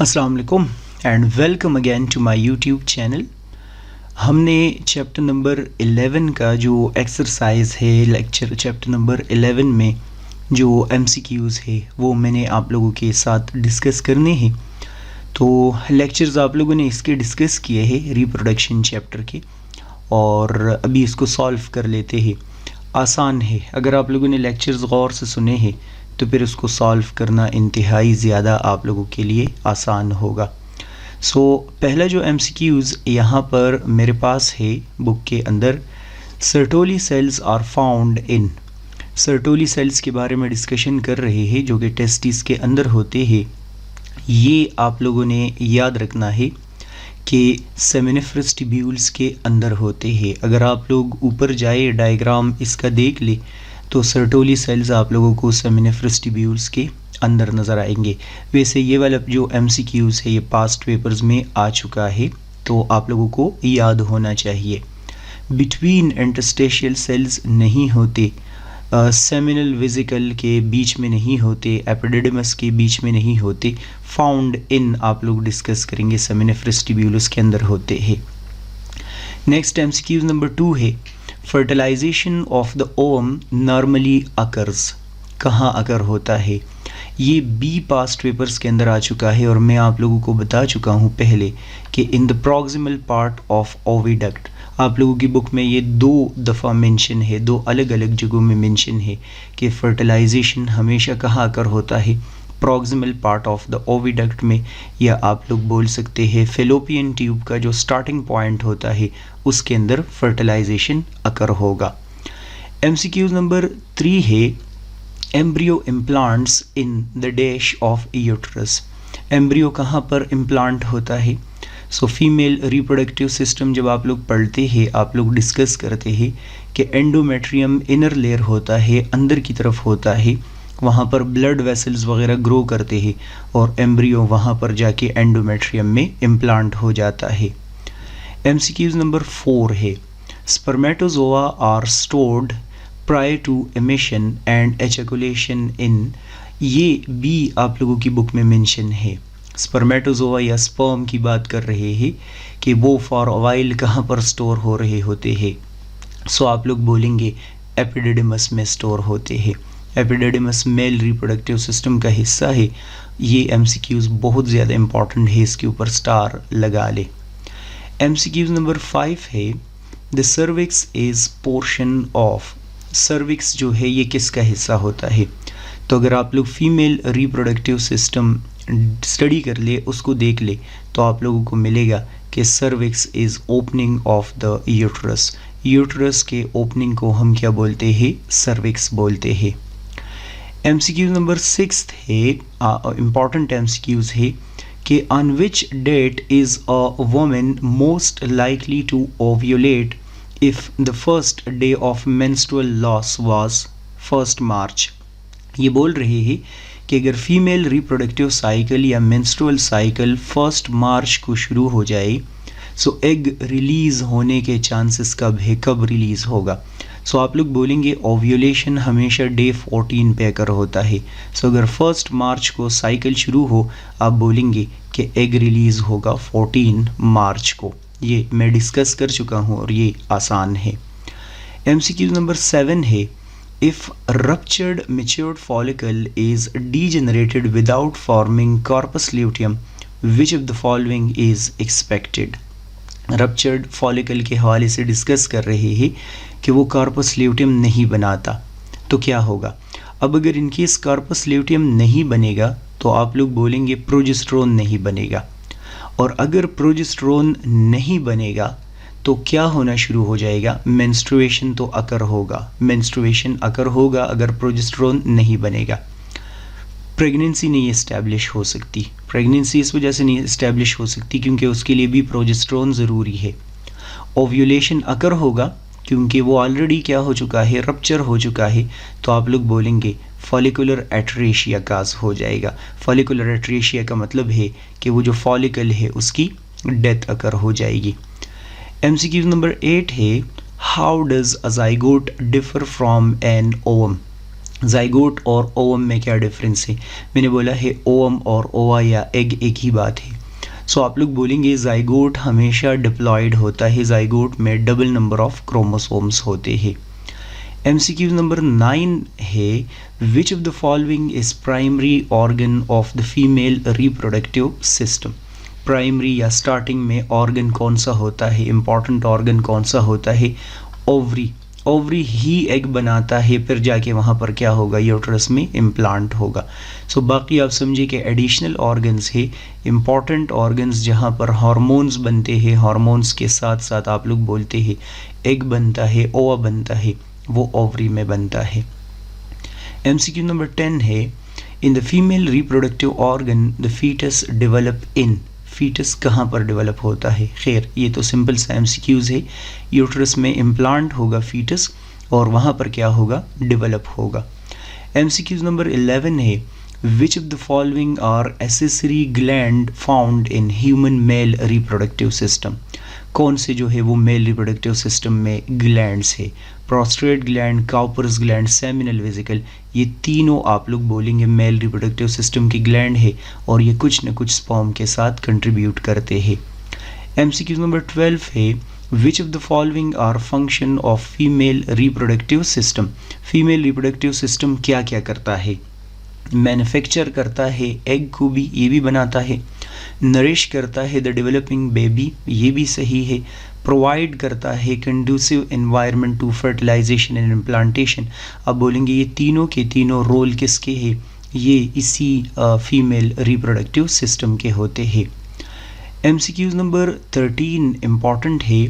अस्सलाम वालेकुम and welcome again to my YouTube channel. हमने चैप्टर नंबर 11 का जो एक्सरसाइज है लेक्चर चैप्टर नंबर 11 में जो एमसीक्यूज़ है वो मैंने आप लोगों के साथ डिस्कस करने हैं। तो लेक्चर्स आप लोगों ने इसके डिस्कस किए हैं रिप्रोडक्शन चैप्टर के, और अभी इसको सॉल्व कर लेते हैं। आसान है, अगर आप लोगों ने लेक्चर्स गौर से सुने हैं तो फिर उसको सॉल्व करना इंतहाई ज़्यादा आप लोगों के लिए आसान होगा। पहला जो एमसीक्यूज़ यहाँ पर मेरे पास है बुक के अंदर, Sertoli cells are found in. Sertoli cells के बारे में डिस्कशन कर रहे हैं जो कि टेस्टिस के अंदर होते हैं। ये आप लोगों ने याद रखना है कि सेमिनिफरस ट्यूब्यूल्स के अंदर होते हैं। अगर आप लोग ऊपर जाए डायग्राम इसका देख ले तो सर्टोली सेल्स आप लोगों को सेमिनिफरस ट्यूब्यूल्स के अंदर नज़र आएंगे। वैसे ये वाला जो एमसीक्यूज़ है ये पास्ट पेपर्स में आ चुका है, तो आप लोगों को याद होना चाहिए। बिटवीन इंटरस्टेशियल सेल्स नहीं होते, सेमिनल वेसिकल के बीच में नहीं होते, एपिडिडमस के बीच में नहीं होते, फाउंड इन आप लोग डिस्कस करेंगे, सेमिनिफरस ट्यूब्यूल्स के अंदर होते हैं। नेक्स्ट एमसीक्यूज़ नंबर 2 है, fertilization of the ovum normally occurs. कहाँ अकर होता है? ये बी पास्ट पेपर्स के अंदर आ चुका है और मैं आप लोगों को बता चुका हूँ पहले कि in the proximal part of oviduct. आप लोगों की बुक में ये 2 दफ़ा मेंशन है, 2 अलग अलग जगहों में मेंशन है कि फर्टिलाइजेशन हमेशा कहाँ अकर होता है, proximal part of the oviduct में, या आप लोग बोल सकते हैं फेलोपियन ट्यूब का जो स्टार्टिंग पॉइंट होता है उसके अंदर फर्टिलाइजेशन अकर होगा। एमसीक्यूज़ नंबर 3 है, embryo implants in the dash of uterus. Embryo कहाँ पर इम्प्लांट होता है? फीमेल रिप्रोडक्टिव सिस्टम जब आप लोग पढ़ते हैं, आप लोग डिस्कस करते हैं कि एंडोमेट्रियम इनर लेयर होता है, अंदर की तरफ होता है, वहाँ पर ब्लड वेसल्स वगैरह ग्रो करते हैं और एम्ब्रियो वहाँ पर जाके एंडोमेट्रियम में इम्प्लांट हो जाता है। एमसीक्यूज़ नंबर 4 है, spermatozoa are stored prior to emission and ejaculation in. ये भी आप लोगों की बुक में मेंशन है। स्पर्मेटोजोआ या स्पर्म की बात कर रहे हैं कि वो फॉर वाइल कहाँ पर स्टोर हो रहे होते हैं। आप लोग बोलेंगे एपिडिडमस में स्टोर होते हैं। एपिडिडमस मेल रिप्रोडक्टिव सिस्टम का हिस्सा है। ये एमसीक्यूज़ बहुत ज़्यादा इंपॉर्टेंट है, इसके ऊपर स्टार लगा ले। एमसीक्यूज़ नंबर 5 है, the cervix is portion of. Cervix जो है ये किसका हिस्सा होता है? तो अगर आप लोग फीमेल रिप्रोडक्टिव सिस्टम स्टडी कर ले, उसको देख ले, तो आप लोगों को मिलेगा कि cervix is opening of the uterus. Uterus के ओपनिंग को हम क्या बोलते हैं? सर्विक्स बोलते हैं। एमसीक्यूज़ नंबर 6 है, इम्पॉर्टेंट एमसीक्यूज़ है कि on which date is a woman most likely to ovulate if the first day of menstrual loss was 1 March. ये बोल रहे हैं कि अगर फीमेल रिप्रोडक्टिव साइकिल या मेंस्ट्रुअल साइकिल 1 मार्च को शुरू हो जाए, एग रिलीज़ होने के चांसेस कब है, कब रिलीज़ होगा? आप लोग बोलेंगे ओव्यूलेशन हमेशा डे 14 पे अकर होता है। अगर 1 मार्च को साइकिल शुरू हो, आप बोलेंगे कि एग रिलीज़ होगा 14 मार्च को। ये मैं डिस्कस कर चुका हूँ और ये आसान है। एमसीक्यू नंबर 7 है, if ruptured matured follicle is degenerated without forming corpus luteum, which of the following is expected. Ruptured follicle के हवाले से डिस्कस कर रहे हैं कि वो कॉर्पस ल्यूटियम नहीं बनाता, तो क्या होगा? अब अगर इनकेस कॉर्पस ल्यूटियम नहीं बनेगा तो आप लोग बोलेंगे प्रोजेस्टेरोन नहीं बनेगा, और अगर प्रोजेस्टेरोन नहीं बनेगा तो क्या होना शुरू हो जाएगा? मेंस्ट्रुएशन तो अकर होगा। मेंस्ट्रुएशन अकर होगा अगर प्रोजेस्टेरोन नहीं बनेगा। प्रेगनेंसी नहीं इस्टेब्लिश हो सकती। प्रेगनेंसी इस वजह से नहीं इस्टेब्लिश हो सकती क्योंकि उसके लिए भी प्रोजेस्टेरोन ज़रूरी है। ओव्यूलेशन अकर होगा क्योंकि वो ऑलरेडी क्या हो चुका है, रप्चर हो चुका है, तो आप लोग बोलेंगे फॉलिकुलर एट्रेशिया काज हो जाएगा। फॉलिकुलर एट्रेशिया का मतलब है कि वो जो फॉलिकल है उसकी डेथ अकर हो जाएगी। एमसीक्यू नंबर 8 है, how does a zygote differ from an ovum. Zygote और ओवम में क्या डिफरेंस है? मैंने बोला है ओवम और ओवा या एग एक ही बात है। सो आप लोग बोलेंगे जाइगोट हमेशा डिप्लॉयड होता है, जाइगोट में डबल नंबर ऑफ क्रोमोसोम्स होते हैं। MCQ नंबर 9 है, which of the following is primary organ of the female reproductive system? Primary या स्टार्टिंग में ऑर्गन कौन सा होता है, इंपॉर्टेंट ऑर्गन कौन सा होता है? ओवरी। ओवरी ही एग बनाता है, फिर जाके वहाँ पर क्या होगा, यूट्रस में इम्प्लांट होगा। सो बाकी आप समझिए कि एडिशनल ऑर्गन्स है, इंपॉर्टेंट ऑर्गन्स जहाँ पर हार्मोन्स बनते हैं, हार्मोन्स के साथ साथ आप लोग बोलते हैं एग बनता है, ओवा बनता है, वो ओवरी में बनता है। MCQ नंबर 10 है, in the female reproductive organ the fetus develop in. Fetus कहाँ पर डेवलप होता है? खैर ये तो सिंपल सा MCQs है, यूट्रस में इम्प्लांट होगा फीटस और वहाँ पर क्या होगा, डेवलप होगा। MCQ नंबर 11 है, which of the following are accessory gland found in human male reproductive system? कौन से जो है वो मेल रिप्रोडक्टिव सिस्टम में ग्लैंड्स है? Prostate gland, Cowper's gland, seminal vesicle, ये तीनों आप लोग बोलेंगे मेल रिप्रोडक्टिव सिस्टम की ग्लैंड है और ये कुछ न कुछ स्पर्म के साथ कंट्रीब्यूट करते हैं। MCQ नंबर 12 है, which of the following are function of female reproductive system? Female reproductive system क्या क्या करता है? मैन्युफैक्चर करता है एग को भी, ये भी बनाता है। नरिश करता है द डेवलपिंग बेबी, ये भी सही है। प्रोवाइड करता है conducive environment to fertilization and implantation. अब बोलेंगे ये तीनों के तीनों रोल किसके हैं? ये इसी फीमेल रिप्रोडक्टिव सिस्टम के होते हैं। MCQ नंबर 13 इम्पॉर्टेंट है,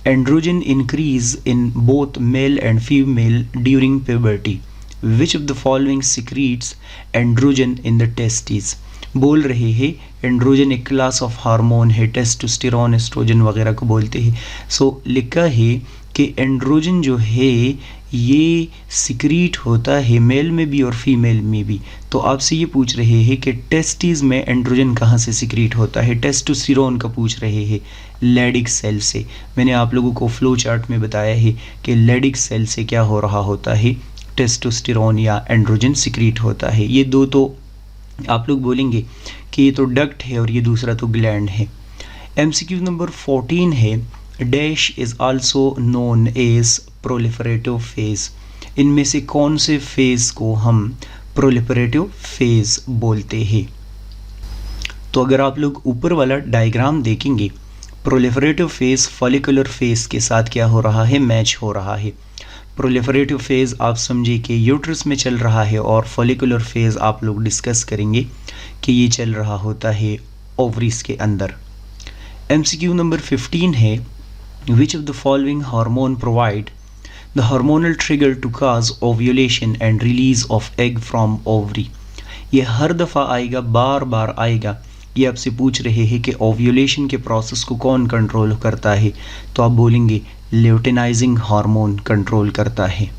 androgen increase in both male and female during puberty. Which of the following secretes androgen in the testis? बोल रहे हैं एंड्रोजन एक क्लास ऑफ हार्मोन है, टेस्टोस्टेरोन, एस्ट्रोजन वगैरह को बोलते हैं। सो लिखा है कि एंड्रोजन जो है ये सिक्रीट होता है मेल में भी और फीमेल में भी। तो आपसे ये पूछ रहे हैं कि टेस्टिस में एंड्रोजन कहाँ से सिक्रीट होता है? टेस्टोस्टेरोन का पूछ रहे हैं, लेडिक सेल से। मैंने आप लोगों को फ्लो चार्ट में बताया है कि लेडिक सेल से क्या हो रहा होता है, टेस्टोस्टेरोन या एंड्रोजन सिक्रीट होता है। ये दो तो आप लोग बोलेंगे कि ये तो डक्ट है और ये दूसरा तो ग्लैंड है। MCQ नंबर 14 है, dash is also known as proliferative phase. इनमें से कौन से फेज को हम प्रोलिफरेटिव फेज बोलते हैं? तो अगर आप लोग ऊपर वाला डायग्राम देखेंगे, प्रोलिफरेटिव फेज फॉलिकुलर फेज के साथ क्या हो रहा है, मैच हो रहा है। प्रोलिफरेटिव फेज़ आप समझिए कि यूट्रस में चल रहा है और फॉलिकुलर फेज़ आप लोग डिस्कस करेंगे कि ये चल रहा होता है ओवरीज के अंदर। MCQ नंबर 15 है, which of the following hormone provide the hormonal trigger to cause ovulation and release of egg from ovary? ये हर दफ़ा आएगा, बार बार आएगा। ये आपसे पूछ रहे हैं कि ओव्यूलेशन के प्रोसेस को कौन कंट्रोल करता है? तो आप बोलेंगे ल्यूटेनाइजिंग हार्मोन कंट्रोल करता है।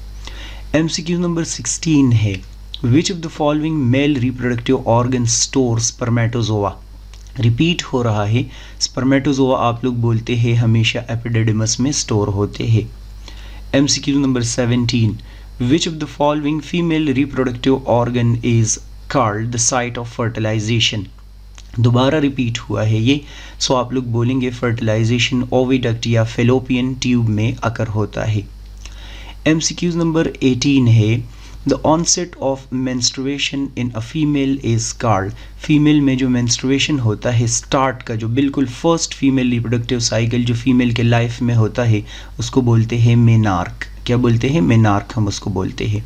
MCQ नंबर 16 है, which of the following male reproductive organ store spermatozoa? Repeat हो रहा है, स्पर्मेटोजोआ आप लोग बोलते हैं हमेशा एपिडिडमस में स्टोर होते हैं। MCQ number 17, which of the following female reproductive organ is called the site of fertilization? दोबारा रिपीट हुआ है ये, सो आप लोग बोलेंगे फर्टिलाइजेशन ओविडक्ट या फेलोपियन ट्यूब में अकर होता है। MCQ नंबर 18 है, the onset of menstruation in a female is called. Female में जो मेंस्ट्रुएशन होता है, स्टार्ट का जो बिल्कुल फर्स्ट फीमेल रिप्रोडक्टिव साइकिल जो फीमेल के लाइफ में होता है, उसको बोलते हैं मेनार्क। क्या बोलते हैं? मेनार्क हम उसको बोलते हैं।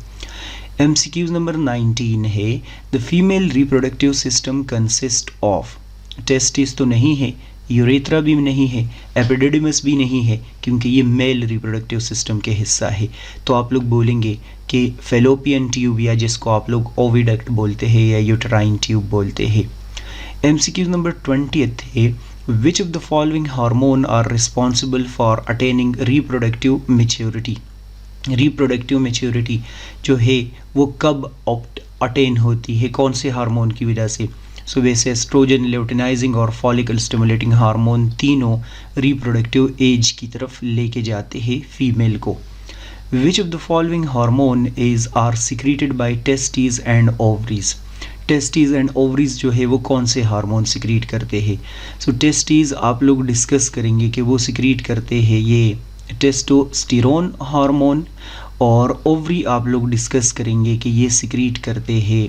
MCQ नंबर 19 है, the female reproductive system consist of. Testis तो नहीं है, यूरेथ्रा भी नहीं है, एपिडिडमस भी नहीं है, क्योंकि ये मेल रिप्रोडक्टिव सिस्टम के हिस्सा है। तो आप लोग बोलेंगे कि फेलोपियन ट्यूब या जिसको आप लोग ओविडक्ट बोलते हैं या यूटेराइन ट्यूब बोलते हैं। MCQ नंबर 20 है, which of the following hormone are responsible for attaining reproductive maturity? Reproductive maturity जो है वो कब अटेन होती है, कौन से हार्मोन की वजह से? सो वैसे एस्ट्रोजन, ल्यूटेनाइजिंग और फॉलिकल स्टिमुलेटिंग हार्मोन तीनों रिप्रोडक्टिव एज की तरफ लेके जाते हैं फीमेल को। Which of the following hormone is are secreted by testis and ovaries. Testis and ovaries जो है वो कौन से हार्मोन सिक्रीट करते हैं। सो टेस्टिस आप लोग डिस्कस करेंगे कि वो सिक्रीट करते हैं ये टेस्टोस्टेरोन हार्मोन, और ओवरी आप लोग डिस्कस करेंगे कि ये सिक्रीट करते हैं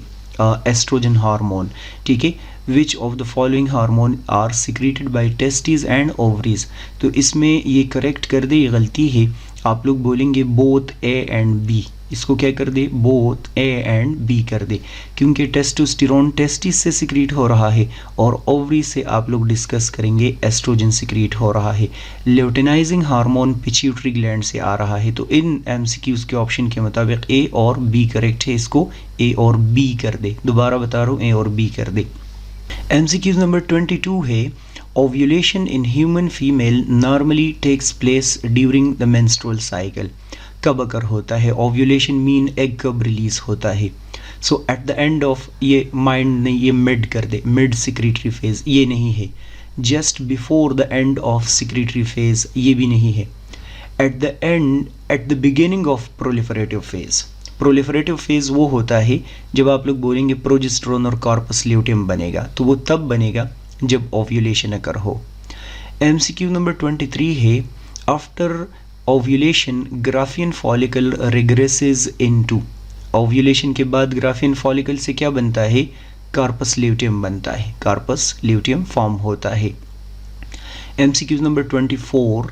एस्ट्रोजन हार्मोन। ठीक है, which of the following hormone are secreted by testis and ovaries. तो इसमें ये करेक्ट कर दे, ये गलती है। आप लोग बोलेंगे बोथ ए एंड बी, इसको क्या कर दे, बोथ ए एंड बी कर दे, क्योंकि टेस्टोस्टेरोन टेस्टिस से सिक्रीट हो रहा है और ओवरी से आप लोग डिस्कस करेंगे एस्ट्रोजन सिक्रीट हो रहा है। ल्यूटेनाइजिंग हार्मोन पिट्यूटरी ग्लैंड से आ रहा है। तो इन एमसीक्यूज के ऑप्शन के मुताबिक ए और बी करेक्ट है, इसको ए और बी कर दे। दोबारा बता रहा हूँ, ए और बी कर दे। एमसीक्यूज नंबर 22 है, ovulation in human female normally takes place during the menstrual cycle. कब अगर होता है ओव्यूलेशन, मीन एग कब रिलीज होता है। So at the end of, ये माइंड नहीं, ये मिड कर दे, मिड सिक्रीटरी फेज ये नहीं है। Just before the end of secretory phase ये भी नहीं है। Eight the and, at the beginning of proliferative phase. Proliferative phase वो होता है जब आप लोग बोलेंगे प्रोजेस्टेरोन और कॉर्पस ल्यूटियम बनेगा, तो वो तब बनेगा जब ओव्यूलेशन अकर हो। एमसीक्यू नंबर 23 है, after ovulation Graafian follicle regresses into. Ovulation के बाद ग्राफियन फॉलिकल से क्या बनता है, कार्पस ल्यूटियम बनता है, कार्पस ल्यूटियम फॉर्म होता है। MCQ number 24,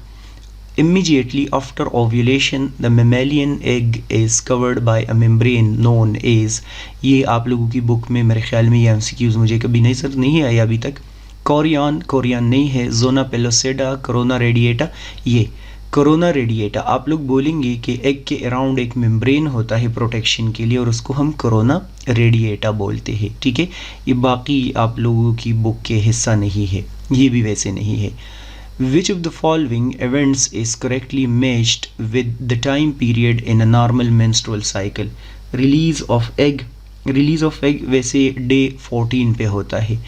immediately after ovulation the mammalian egg is covered by a membrane known as। ये आप लोगों की बुक में मेरे ख्याल में ये एमसीक्यूज मुझे कभी नहीं आया अभी तक। कोरियन नहीं है, जोना पेलोसेडा, कोरोना रेडिएटा। ये कोरोना रेडिएटा आप लोग बोलेंगे कि एग के अराउंड एक मेम्ब्रेन होता है प्रोटेक्शन के लिए, और उसको हम कोरोना रेडिएटा बोलते हैं। ठीक है, ये बाकी आप लोगों की बुक के हिस्सा नहीं है, ये भी वैसे नहीं है। Which of the following events is correctly matched with the time period in a normal menstrual cycle? Release of egg वैसे डे 14 पे होता है।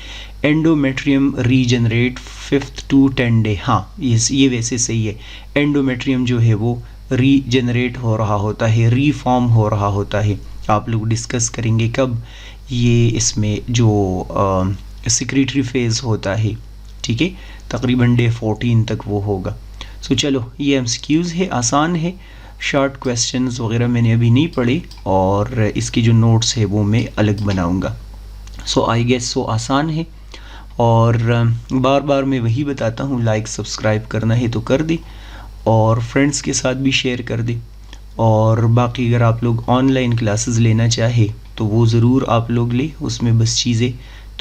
Endometrium regenerate 5th to 10 day, हाँ ये वैसे सही है। एंडोमेट्रियम जो है वो रीजनरेट हो रहा होता है, रीफॉर्म हो रहा होता है। आप लोग डिस्कस करेंगे कब, ये इसमें जो सिक्रीटरी फेज होता है, ठीक है, तकरीबन डे 14 तक वो होगा। सो चलो, ये एमसीक्यूज़ है, आसान है, शॉर्ट क्वेश्चंस वगैरह मैंने अभी नहीं पढ़े, और इसके जो नोट्स है वो मैं अलग बनाऊंगा। सो आई गेस सो आसान है, और बार बार मैं वही बताता हूँ, लाइक सब्सक्राइब करना है तो कर दे, और फ्रेंड्स के साथ भी शेयर कर दे। और बाकी अगर आप लोग ऑनलाइन क्लासेस लेना चाहे तो वो ज़रूर आप लोग ले, उसमें बस चीज़ें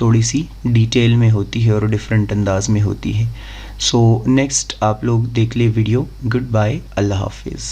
थोड़ी सी डिटेल में होती है और डिफरेंट अंदाज में होती है। सो नेक्स्ट आप लोग देख ले वीडियो। गुड बाय, अल्लाह हाफिज़।